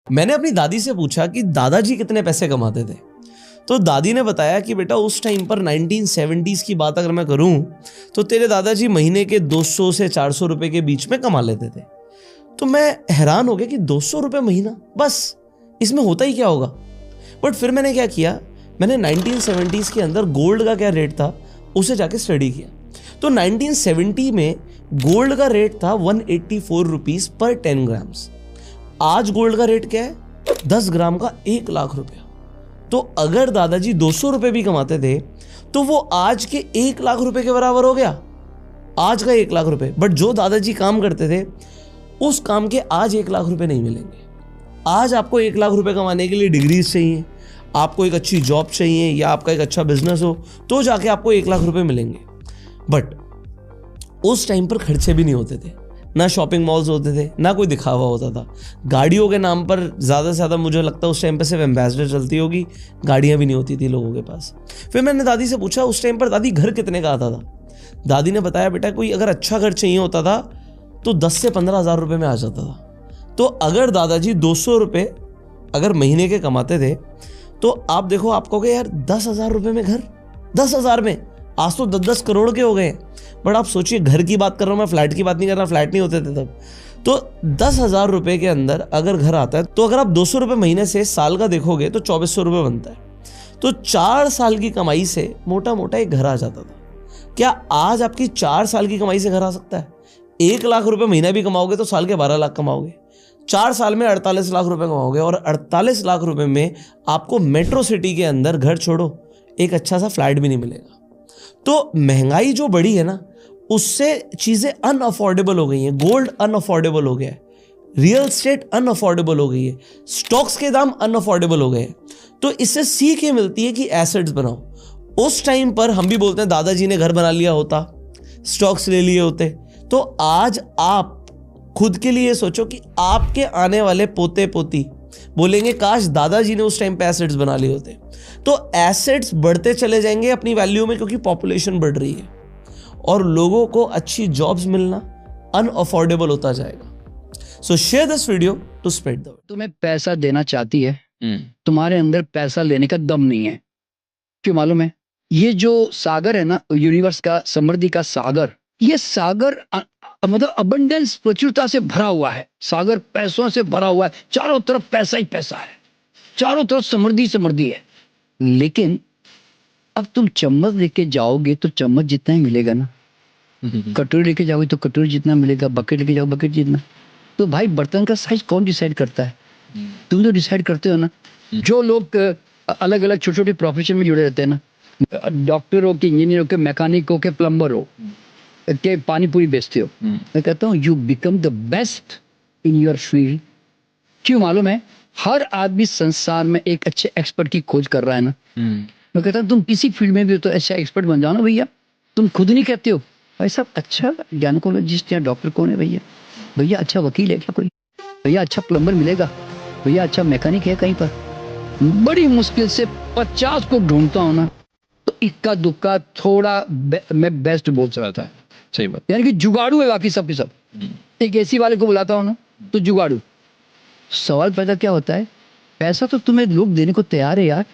मैंने अपनी दादी से पूछा कि दादाजी कितने पैसे कमाते थे। तो दादी ने बताया कि बेटा उस टाइम पर 1970s की बात अगर मैं करूं तो तेरे दादाजी महीने के 200 से 400 रुपए के बीच में कमा लेते थे। तो मैं हैरान हो गया कि 200 रुपए महीना, बस इसमें होता ही क्या होगा। बट फिर मैंने क्या किया, मैंने 1970s के अंदर गोल्ड का क्या रेट था उसे जाके स्टडी किया। तो 1970 में गोल्ड का रेट था 184 रुपीज पर 10 ग्राम्स। आज गोल्ड का रेट क्या है? 10 ग्राम का 1 लाख रुपया। तो अगर दादाजी 200 रुपए भी कमाते थे तो वो आज के 1 लाख रुपए के बराबर हो गया, आज का 1 लाख रुपए। बट जो दादाजी काम करते थे उस काम के आज 1 लाख रुपए नहीं मिलेंगे। आज आपको 1 लाख रुपए कमाने के लिए डिग्रीज चाहिए, आपको एक अच्छी जॉब चाहिए या आपका एक अच्छा बिजनेस हो तो जाके आपको 1 लाख रुपए मिलेंगे। बट उस टाइम पर खर्चे भी नहीं होते थे, ना शॉपिंग मॉल्स होते थे, ना कोई दिखावा होता था। गाड़ियों के नाम पर ज़्यादा से ज़्यादा मुझे लगता है उस टाइम पर सिर्फ एम्बेसडर चलती होगी, गाड़ियाँ भी नहीं होती थी लोगों के पास। फिर मैंने दादी से पूछा उस टाइम पर दादी घर कितने का आता था। दादी ने बताया बेटा कोई अगर अच्छा घर चाहिए होता था तो 10 से 15 हज़ार रुपये में आ जाता था। तो अगर दादाजी 200 रुपये अगर महीने के कमाते थे तो आप देखो, आप कहोगे यार 10,000 रुपये में घर, 10,000 में, आज तो 10-10 करोड़ के हो गए। बट आप सोचिए, घर की बात कर रहा हूँ मैं, फ्लैट की बात नहीं कर रहा, फ्लैट नहीं होते थे तब। तो 10,000 रुपये के अंदर अगर घर आता है तो अगर आप 200 रुपये महीने से साल का देखोगे तो 2400 रुपये बनता है। तो 4 साल की कमाई से मोटा मोटा एक घर आ जाता था। क्या आज आपकी 4 साल की कमाई से घर आ सकता है? 1 लाख रुपये महीना भी कमाओगे तो साल के 12 लाख कमाओगे, 4 साल में 48 लाख रुपए कमाओगे। और 48 लाख रुपए में आपको मेट्रो सिटी के अंदर घर छोड़ो एक अच्छा सा फ्लैट भी नहीं मिलेगा। तो महंगाई जो बढ़ी है ना, उससे चीजें अनअफोर्डेबल हो गई हैं। गोल्ड अनअफोर्डेबल हो गया है, रियल एस्टेट अनअफोर्डेबल हो गई है, स्टॉक्स के दाम अनअफोर्डेबल हो गए हैं। तो इससे सीख ये मिलती है कि एसेट्स बनाओ। उस टाइम पर हम भी बोलते हैं दादाजी ने घर बना लिया होता, स्टॉक्स ले लिए होते, तो आज आप खुद के लिए सोचो कि आपके आने वाले पोते पोती बोलेंगे काश दादाजी ने उस टाइम पे एसेट्स बना लिए होते। तो एसेट्स बढ़ते चले जाएंगे अपनी वैल्यू में, क्योंकि पॉपुलेशन बढ़ रही है और लोगों को अच्छी जॉब्स मिलना अनअफोर्डेबल होता जाएगा। So share this video to spread the word. तुम्हें पैसा देना चाहती है, तुम्हारे अंदर पैसा लेने का दम नहीं है। क्यों मालूम है? ये जो सागर है ना, यूनिवर्स का, समृद्धि का सागर, ये सागर मतलब अबंडेंस, प्रचुरता से भरा हुआ है। सागर पैसों से भरा हुआ है, चारों तरफ पैसा ही पैसा है, चारों तरफ समृद्धि समृद्धि है। लेकिन अब तुम चम्मच लेके जाओगे तो चम्मच जितना ही मिलेगा ना, कटोरी लेके जाओगे तो कटोरी जितना मिलेगा, बकेट लेके जाओ बकेट जितना। तो भाई बर्तन का साइज कौन डिसाइड करता है? तुम तो डिसाइड करते हो ना। जो लोग अलग अलग छोटे छोटे प्रोफेशन में जुड़े रहते हैं ना, डॉक्टर हो के, इंजीनियर हो के, मैकेनिक हो के, प्लम्बर हो के, पानी पूरी बेचते हो, मैं कहता हूँ you become the best in your field. क्यों मालूम है? हर आदमी संसार में एक अच्छे एक्सपर्ट की खोज कर रहा है ना। मैं कहता हूँ तुम किसी फील्ड में भी हो तो अच्छा एक्सपर्ट बन जाओ ना भैया। तुम खुद नहीं कहते हो भाई साहब अच्छा गायनेकोलॉजिस्ट या डॉक्टर कौन है भैया? भैया अच्छा वकील है क्या कोई? भैया अच्छा प्लम्बर मिलेगा? भैया अच्छा मैकेनिक है कहीं पर? बड़ी मुश्किल से 50 को ढूंढता हूँ ना, तो इक्का दुक्का थोड़ा मैं बेस्ट बोल सकता है। सही बात। यानी कि जुगाड़ू है बाकी सब के सब। एक एसी वाले को बुलाता हूँ ना तो जुगाड़ू। सवाल पैदा क्या होता है? पैसा तो तुम्हें लोग देने को तैयार है यार।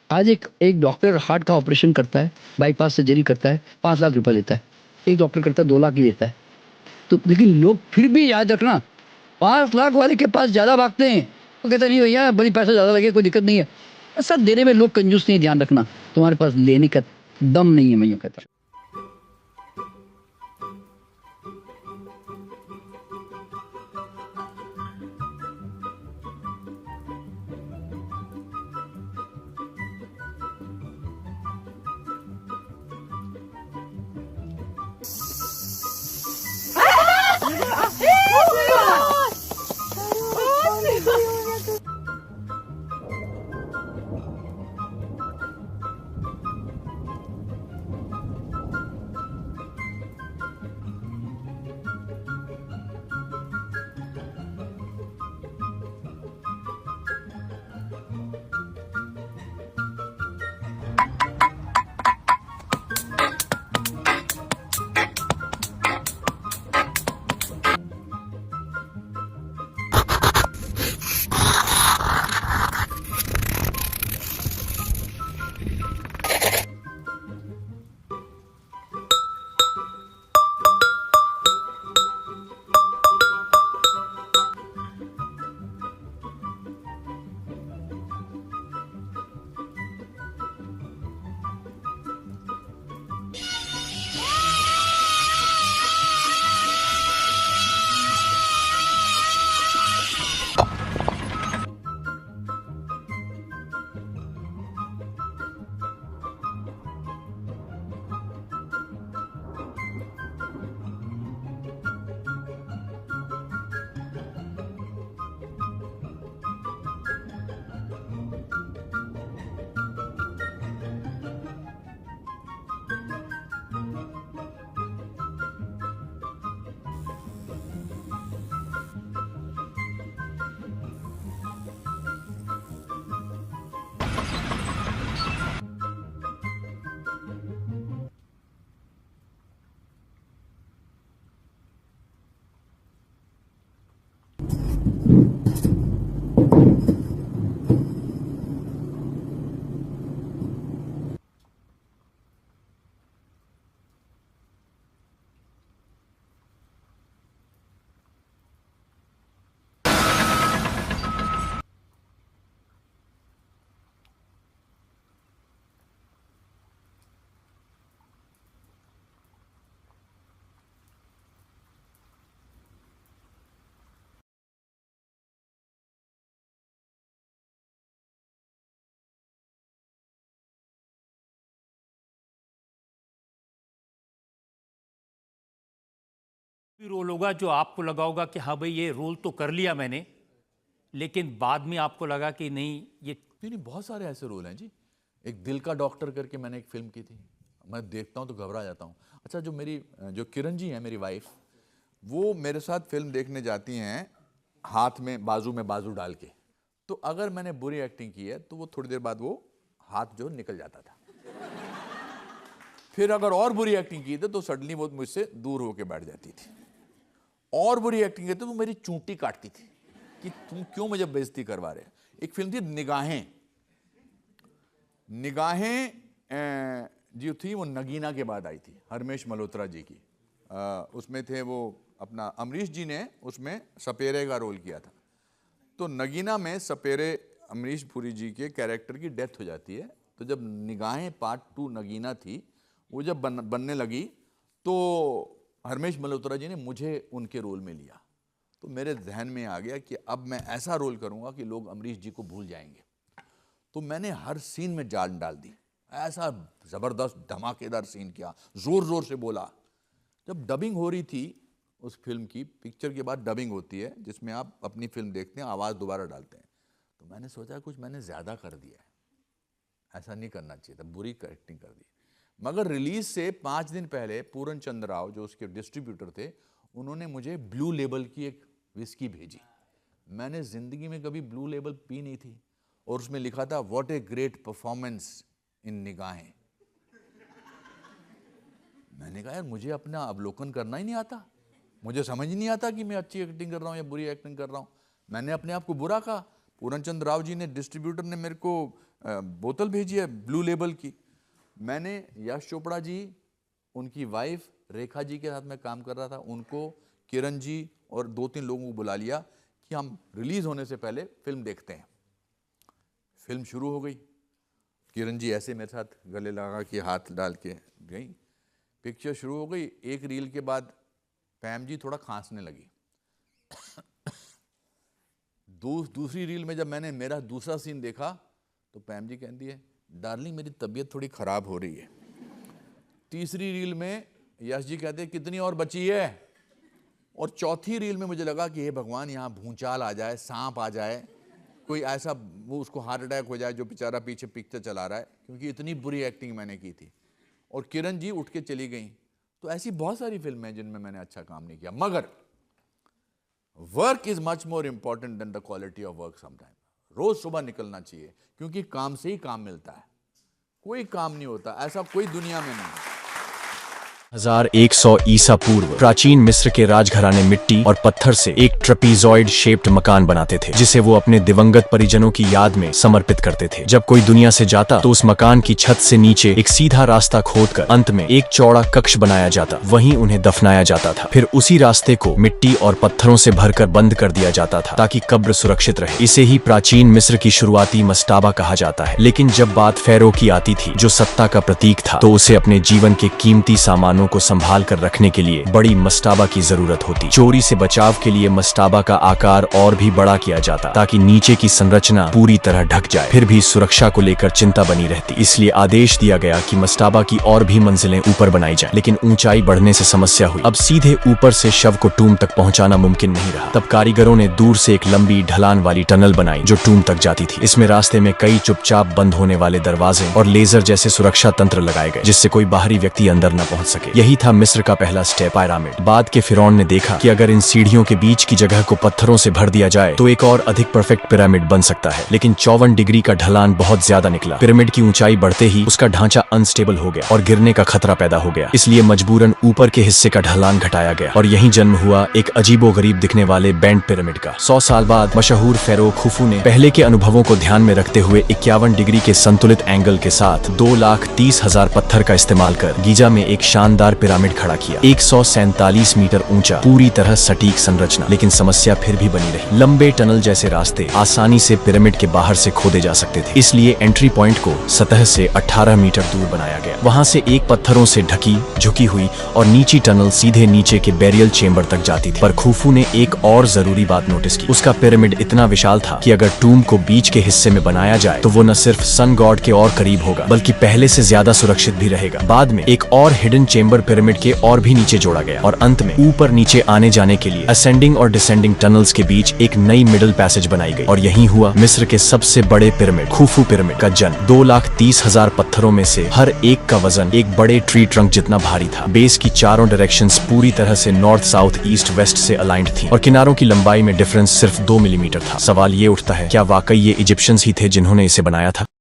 आज एक डॉक्टर हार्ट का ऑपरेशन करता है, बाईपास सर्जरी करता है, 5 लाख रुपए लेता है। एक डॉक्टर करता है 2 लाख ही लेता है। तो लेकिन लोग फिर भी याद रखना 5 लाख वाले के पास ज्यादा भागते हैं। वो कहता नहीं भैया बड़ी पैसा ज्यादा लगे कोई दिक्कत नहीं है। ऐसा देने में लोग कंजूस नहीं, ध्यान रखना तुम्हारे पास लेने का दम नहीं है। मैं यूं कहता हूं। भी रोल होगा जो आपको लगा होगा कि हाँ भाई ये रोल तो कर लिया मैंने, लेकिन बाद में आपको लगा कि नहीं ये नहीं, बहुत सारे ऐसे रोल हैं जी। एक दिल का डॉक्टर करके मैंने एक फिल्म की थी, मैं देखता हूँ तो घबरा जाता हूँ। अच्छा, जो किरण जी हैं मेरी वाइफ, वो मेरे साथ फिल्म देखने जाती हैं हाथ में बाजू डाल के, तो अगर मैंने बुरी एक्टिंग की है तो वो थोड़ी देर बाद वो हाथ जो निकल जाता था। फिर अगर और बुरी एक्टिंग की थी तो सडनली वो मुझसे दूर होके बैठ जाती थी। और बुरी एक्टिंग की थी तो वो मेरी चूंटी काटती थी कि तुम क्यों मुझे बेइज्जती करवा रहे हो। एक फिल्म थी निगाहें जो थी वो नगीना के बाद आई थी, हरमेश मल्होत्रा जी की। उसमें थे वो अपना अमरीश जी ने उसमें सपेरे का रोल किया था। तो नगीना में सपेरे अमरीश पुरी जी के कैरेक्टर की डेथ हो जाती है। तो जब निगाहें पार्ट 2 नगीना थी, वो जब बनने लगी तो हरमेश मल्होत्रा जी ने मुझे उनके रोल में लिया। तो मेरे जहन में आ गया कि अब मैं ऐसा रोल करूंगा कि लोग अमरीश जी को भूल जाएंगे। तो मैंने हर सीन में जान डाल दी, ऐसा ज़बरदस्त धमाकेदार सीन किया, ज़ोर ज़ोर से बोला। जब डबिंग हो रही थी उस फिल्म की, पिक्चर के बाद डबिंग होती है जिसमें आप अपनी फिल्म देखते हैं, आवाज़ दोबारा डालते हैं। तो मैंने सोचा कुछ मैंने ज़्यादा कर दिया है, ऐसा नहीं करना चाहिए था, बुरी एक्टिंग कर दी। मगर रिलीज़ से 5 दिन पहले पूरन चंद्र राव जो उसके डिस्ट्रीब्यूटर थे, उन्होंने मुझे ब्लू लेबल की एक विस्की भेजी। मैंने ज़िंदगी में कभी ब्लू लेबल पी नहीं थी, और उसमें लिखा था what a great performance in निगाहें। मैंने कहा यार मुझे अपना अवलोकन करना ही नहीं आता, मुझे समझ नहीं आता कि मैं अच्छी एक्टिंग कर रहा हूँ या बुरी एक्टिंग कर रहा हूँ। मैंने अपने आप को बुरा कहा। पूरन चंद्र राव जी ने, डिस्ट्रीब्यूटर ने मेरे को बोतल भेजी है ब्लू लेबल की। मैंने यश चोपड़ा जी, उनकी वाइफ रेखा जी के साथ में काम कर रहा था, उनको, किरण जी और 2-3 लोगों को बुला लिया कि हम रिलीज़ होने से पहले फिल्म देखते हैं। फिल्म शुरू हो गई, किरण जी ऐसे मेरे साथ गले लगा के हाथ डाल के गई। पिक्चर शुरू हो गई, एक रील के बाद पैम जी थोड़ा खांसने लगी। दूसरी रील में जब मैंने मेरा दूसरा सीन देखा तो पैम जी कहती है डार्लिंग मेरी तबीयत थोड़ी ख़राब हो रही है। तीसरी रील में यश जी कहते हैं कितनी और बची है। और चौथी रील में मुझे लगा कि हे भगवान यहाँ भूचाल आ जाए, सांप आ जाए, कोई ऐसा वो उसको हार्ट अटैक हो जाए जो बेचारा पीछे पिक्चर चला रहा है, क्योंकि इतनी बुरी एक्टिंग मैंने की थी। और किरण जी उठ के चली गई। तो ऐसी बहुत सारी फिल्में हैं जिनमें मैंने अच्छा काम नहीं किया। मगर work is much more important than the quality of work sometime. रोज सुबह निकलना चाहिए, क्योंकि काम से ही काम मिलता है, कोई काम नहीं होता, ऐसा कोई दुनिया में नहीं। 1100 ईसा पूर्व प्राचीन मिस्र के राजघराने मिट्टी और पत्थर से एक ट्रपीजॉइड शेप्ड मकान बनाते थे, जिसे वो अपने दिवंगत परिजनों की याद में समर्पित करते थे। जब कोई दुनिया से जाता तो उस मकान की छत से नीचे एक सीधा रास्ता खोदकर अंत में एक चौड़ा कक्ष बनाया जाता, वहीं उन्हें दफनाया जाता था। फिर उसी रास्ते को मिट्टी और पत्थरों से भरकर बंद कर दिया जाता था ताकि कब्र सुरक्षित रहे। इसे ही प्राचीन मिस्र की शुरुआती मस्ताबा कहा जाता है। लेकिन जब बात फेरो की आती थी, जो सत्ता का प्रतीक था, तो उसे अपने जीवन के कीमती सामानों को संभाल कर रखने के लिए बड़ी मस्ताबा की जरूरत होती। चोरी से बचाव के लिए मस्ताबा का आकार और भी बड़ा किया जाता, ताकि नीचे की संरचना पूरी तरह ढक जाए। फिर भी सुरक्षा को लेकर चिंता बनी रहती, इसलिए आदेश दिया गया कि मस्ताबा की और भी मंजिलें ऊपर बनाई जाएं। लेकिन ऊंचाई बढ़ने से समस्या हुई। अब सीधे ऊपर से शव को टूम तक पहुंचाना मुमकिन नहीं रहा। तब कारीगरों ने दूर से एक लंबी ढलान वाली टनल बनाई जो टूम तक जाती थी। इसमें रास्ते में कई चुपचाप बंद होने वाले दरवाजे और लेजर जैसे सुरक्षा तंत्र लगाए गए, जिससे कोई बाहरी व्यक्ति अंदर न पहुंच सके। यही था मिस्र का पहला स्टेप, पिरामिड। बाद के फिरौन ने देखा कि अगर इन सीढ़ियों के बीच की जगह को पत्थरों से भर दिया जाए तो एक और अधिक परफेक्ट पिरामिड बन सकता है। लेकिन 54 डिग्री का ढलान बहुत ज्यादा निकला। पिरामिड की ऊंचाई बढ़ते ही उसका ढांचा अनस्टेबल हो गया और गिरने का खतरा पैदा हो गया। इसलिए मजबूरन ऊपर के हिस्से का ढलान घटाया गया और यही जन्म हुआ एक अजीबोगरीब दिखने वाले बैंड पिरामिड का। 100 साल बाद मशहूर फेरो खुफू ने पहले के अनुभवों को ध्यान में रखते हुए 51 डिग्री के संतुलित एंगल के साथ 2,30,000 पत्थर का इस्तेमाल कर गीजा में एक शानदार पिरामिड खड़ा किया। 147 मीटर ऊंचा, पूरी तरह सटीक संरचना। लेकिन समस्या फिर भी बनी रही। लंबे टनल जैसे रास्ते आसानी से पिरामिड के बाहर से खोदे जा सकते थे, इसलिए एंट्री पॉइंट को सतह से 18 मीटर दूर बनाया गया। वहां से एक पत्थरों से ढकी, झुकी हुई और नीची टनल सीधे नीचे के बैरियल चेंबर तक जाती थी। पर खुफू ने एक और जरूरी बात नोटिस की। उसका पिरामिड इतना विशाल था कि अगर टूम को बीच के हिस्से में बनाया जाए तो वो न सिर्फ सन गॉड के और करीब होगा, बल्कि पहले से ज्यादा सुरक्षित भी रहेगा। बाद में एक और हिडन चेंबर चेम्बर पिरामिड के और भी नीचे जोड़ा गया और अंत में ऊपर नीचे आने जाने के लिए असेंडिंग और डिसेंडिंग टनल्स के बीच एक नई मिडिल पैसेज बनाई गई और यही हुआ मिस्र के सबसे बड़े पिरामिड खुफू पिरामिड का जन्म। 2,30,000 पत्थरों में से हर एक का वजन एक बड़े ट्री ट्रंक जितना भारी था। बेस की चारों डायरेक्शंस पूरी तरह से नॉर्थ साउथ ईस्ट वेस्ट से अलाइंड थी और किनारों की लंबाई में डिफरेंस सिर्फ 2 मिलीमीटर था। सवाल ये उठता है, क्या वाकई ये इजिप्शियंस ही थे जिन्होंने इसे बनाया था?